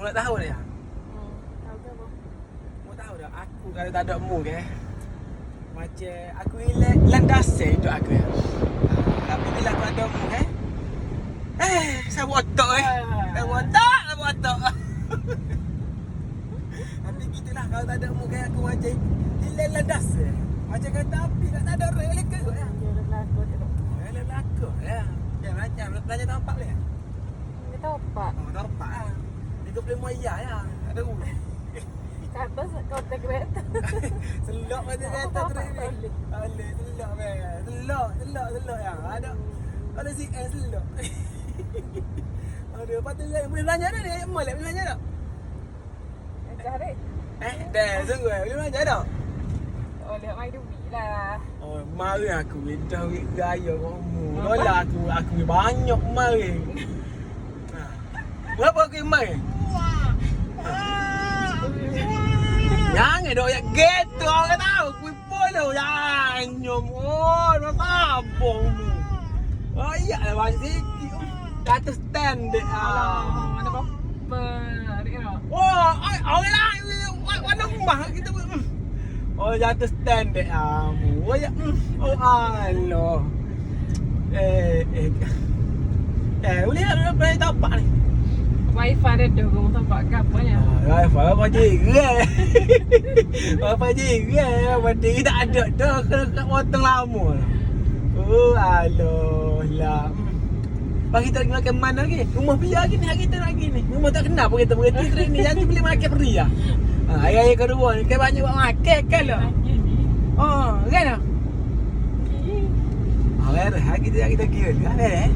Mu nak tahu dia? Tahu ke apa? Mu tahu dah aku kalau tak ada mu ke. Macam aku landase hidup aku ya. Tapi bila aku ada mu ke. Saya otak Saya otak. Tapi gitulah kalau tak ada mu ke aku macam hilang landase. Macam kata api tak ada rel ke ya. Dia dah berlaku dia tu. Lelaki ya. Ya macam belanja tampak dia. Dia tahu apa? Oh, tampak ah. 35 ya ya. Ada ulu. Kat atas kontak kereta. Selok macam kata training. Boleh selok be. Selok ya. Ada si selok. Ada patut saya boleh belanja dah dia. Boleh belanja dah. Cari. Dah sungguh boleh belanja dah. Oh, lihat mai duit lah. Oh, mari aku dah gaya kamu. Lola aku banyak mari. Berapa aku mari? Yang ada yang gitu orang tahu kui polo yang nyom sabong. Oh iya lah bang sikit. Kata stand deh. Mana apa? Dia no. Oh, orang lain mana rumah kita. Oh jatuh stand deh kamu. Oh ya. Oh alo. Boleh nak boleh tapak ni. Wifi dia dah kamu tampak ke apanya? Wifi apa je? Apa je? Benda tak ada dah kena potong lama. Oh aloh lah. Bagi kita nak makan mana lagi? Rumah pia lagi ni kita lagi ni. Rumah tak kenal pun kita berhenti train ni. Jangan beli makan pria. Ayah kedua ni kan banyak buat makan kan lah. Oh, kan lah. Kita kira kan.